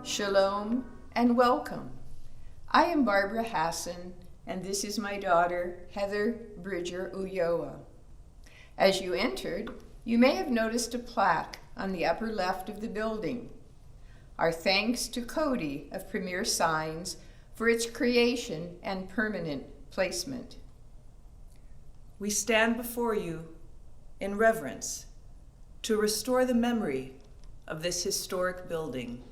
Shalom and welcome. I am Barbara Hassan, and this is my daughter, Heather Bridger-Ulloa. As you entered, you may have noticed a plaque on the upper left of the building. Our thanks to Cody of Premier Signs for its creation and permanent placement. We stand before you in reverence to restore the memory of this historic building.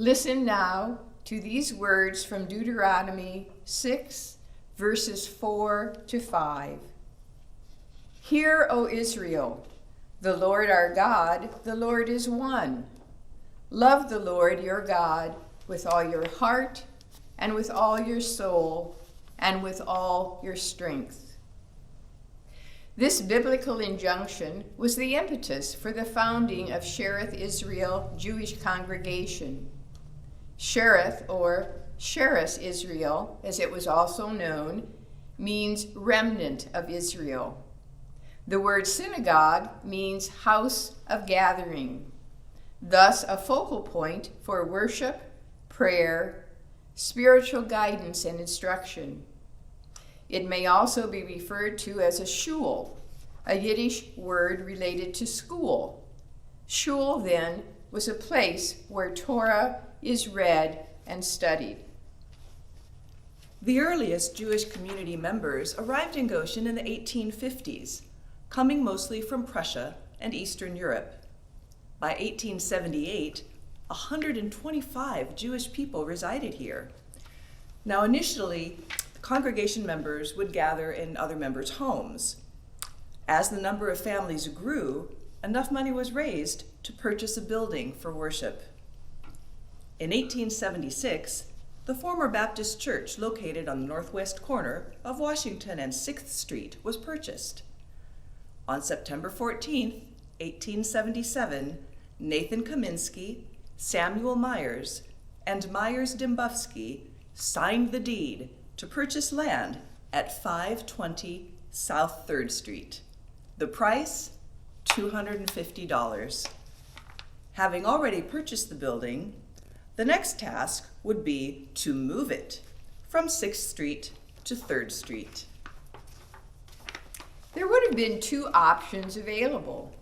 Listen now to these words from Deuteronomy 6, verses 4 to 5. Hear, O Israel, the Lord our God, the Lord is one. Love the Lord your God with all your heart and with all your soul and with all your strength. This biblical injunction was the impetus for the founding of Shearith Israel Jewish Congregation. Shearith, or Shearith Israel, as it was also known, means remnant of Israel. The word synagogue means house of gathering, thus a focal point for worship, prayer, spiritual guidance, and instruction. It may also be referred to as a shul, a Yiddish word related to school. Shul, then, was a place where Torah is read and studied. The earliest Jewish community members arrived in Goshen in the 1850s, coming mostly from Prussia and Eastern Europe. By 1878, 125 Jewish people resided here. Now, initially, congregation members would gather in other members' homes. As the number of families grew, enough money was raised to purchase a building for worship. In 1876, the former Baptist church located on the northwest corner of Washington and 6th Street was purchased. On September 14, 1877, Nathan Kaminsky, Samuel Myers, and Myers Dembowski signed the deed to purchase land at 520 South 3rd Street. The price, $250. Having already purchased the building, the next task would be to move it from 6th Street to 3rd Street. There would have been two options available: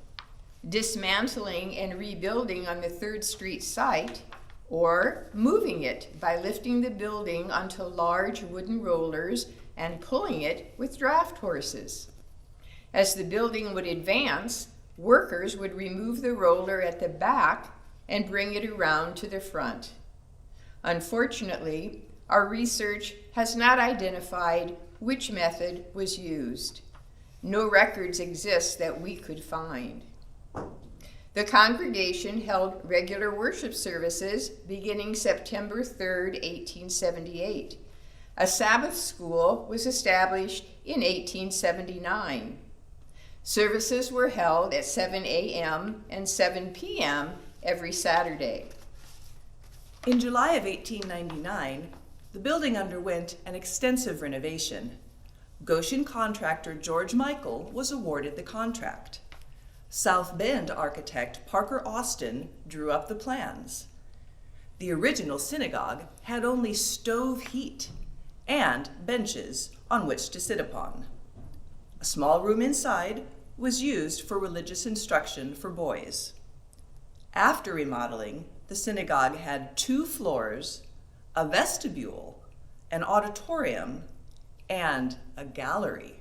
dismantling and rebuilding on the 3rd Street site, or moving it by lifting the building onto large wooden rollers and pulling it with draft horses. As the building would advance, workers would remove the roller at the back and bring it around to the front. Unfortunately, our research has not identified which method was used. No records exist that we could find. The congregation held regular worship services beginning September 3, 1878. A Sabbath school was established in 1879. Services were held at 7 a.m. and 7 p.m. every Saturday. In July of 1899, the building underwent an extensive renovation. Goshen contractor George Michael was awarded the contract. South Bend architect Parker Austin drew up the plans. The original synagogue had only stove heat and benches on which to sit upon. A small room inside was used for religious instruction for boys. After remodeling, the synagogue had 2 floors, a vestibule, an auditorium, and a gallery.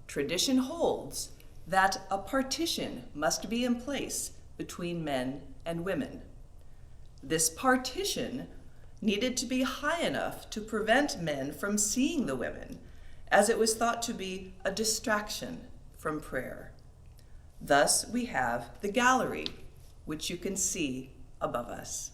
Tradition holds that a partition must be in place between men and women. This partition needed to be high enough to prevent men from seeing the women, as it was thought to be a distraction from prayer. Thus, we have the gallery, which you can see above us.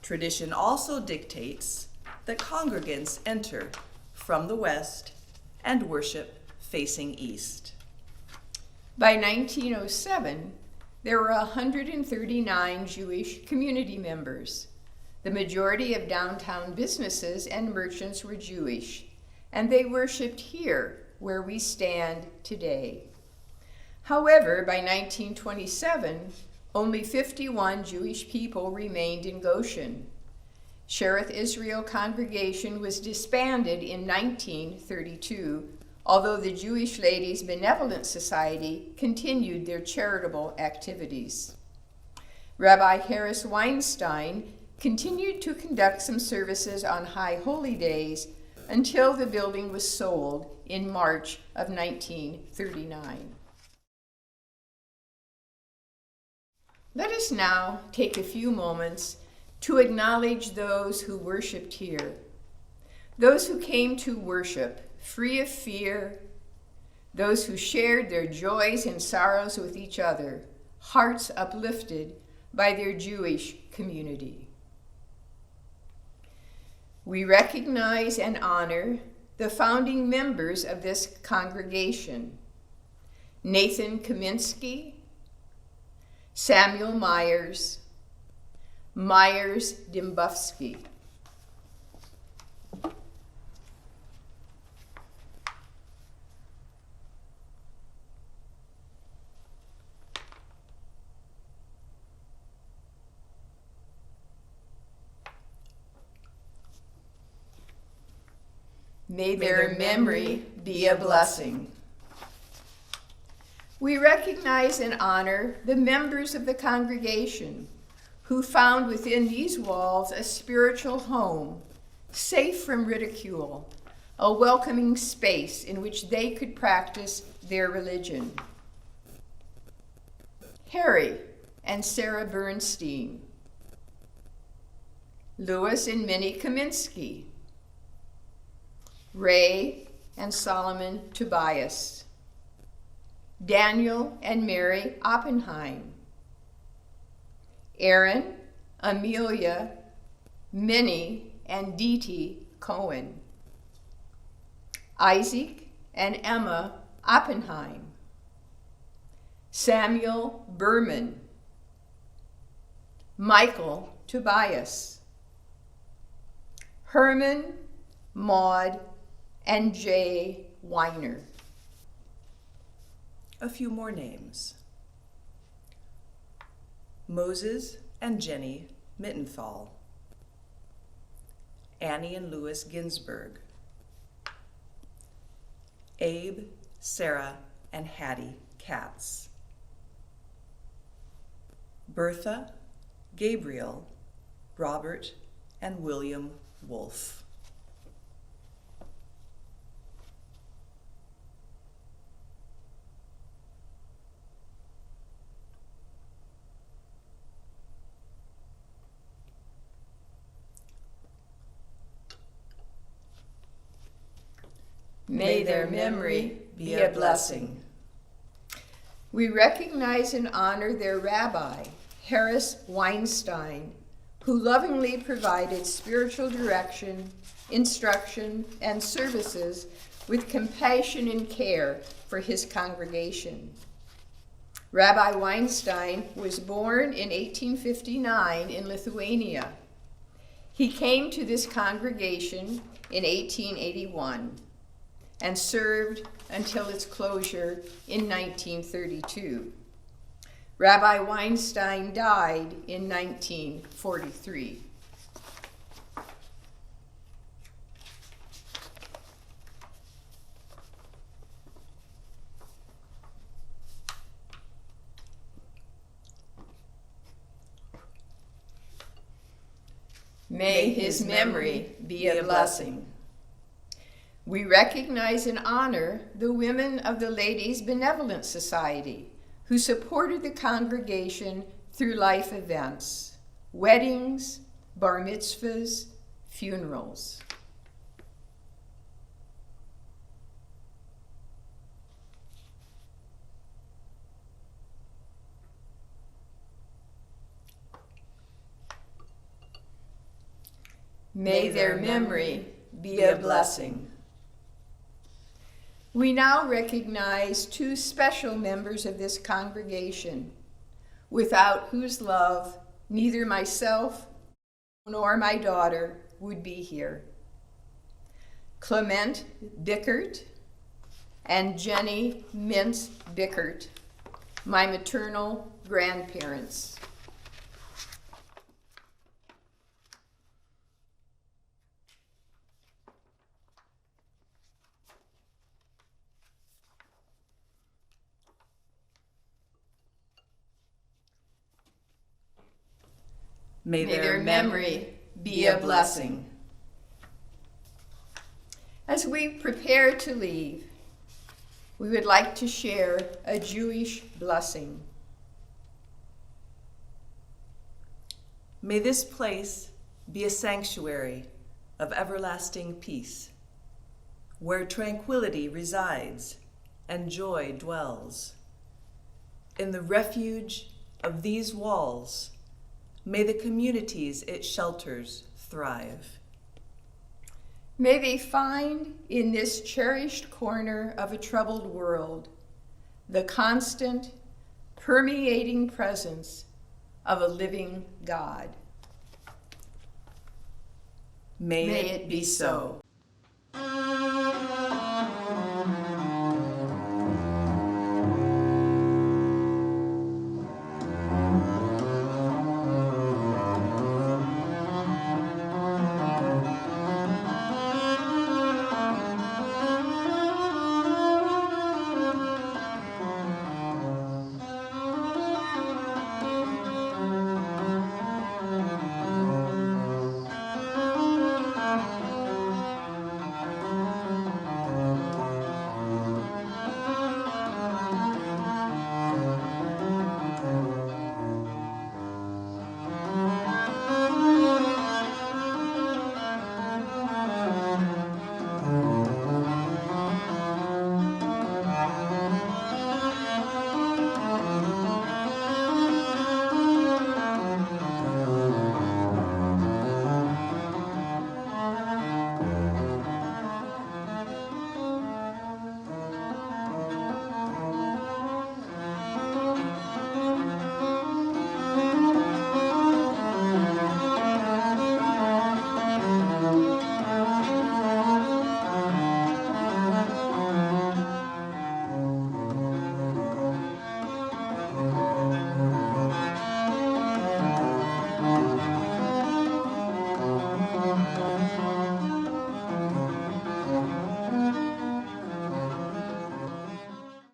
Tradition also dictates that congregants enter from the west and worship facing east. By 1907, there were 139 Jewish community members. The majority of downtown businesses and merchants were Jewish, and they worshiped here where we stand today. However, by 1927, only 51 Jewish people remained in Goshen. Shearith Israel congregation was disbanded in 1932, although the Jewish Ladies Benevolent Society continued their charitable activities. Rabbi Harris Weinstein continued to conduct some services on high holy days until the building was sold in March of 1939. Let us now take a few moments to acknowledge those who worshiped here, those who came to worship free of fear, those who shared their joys and sorrows with each other, hearts uplifted by their Jewish community. We recognize and honor the founding members of this congregation: Nathan Kaminsky, Samuel Myers, Myers Dimbufsky. May their memory be a blessing. We recognize and honor the members of the congregation who found within these walls a spiritual home, safe from ridicule, a welcoming space in which they could practice their religion. Harry and Sarah Bernstein, Louis and Minnie Kaminsky, Ray and Solomon Tobias, Daniel and Mary Oppenheim, Aaron, Amelia, Minnie, and Dee Cohen, Isaac and Emma Oppenheim, Samuel Berman, Michael Tobias, Herman, Maud, and Jay Weiner. A few more names. Moses and Jenny Mittenthal, Annie and Louis Ginsberg, Abe, Sarah, and Hattie Katz, Bertha, Gabriel, Robert, and William Wolfe. May their memory be a blessing. We recognize and honor their rabbi, Harris Weinstein, who lovingly provided spiritual direction, instruction, and services with compassion and care for his congregation. Rabbi Weinstein was born in 1859 in Lithuania. He came to this congregation in 1881 and served until its closure in 1932. Rabbi Weinstein died in 1943. May his memory be a blessing. We recognize and honor the women of the Ladies Benevolent Society who supported the congregation through life events, weddings, bar mitzvahs, funerals. May their memory be a blessing. We now recognize two special members of this congregation without whose love neither myself nor my daughter would be here. Clement Bickert and Jenny Mintz Bickert, my maternal grandparents. May their memory be a blessing. As we prepare to leave, we would like to share a Jewish blessing. May this place be a sanctuary of everlasting peace, where tranquility resides and joy dwells. In the refuge of these walls, may the communities it shelters thrive. May they find in this cherished corner of a troubled world the constant, permeating presence of a living God. May it be so.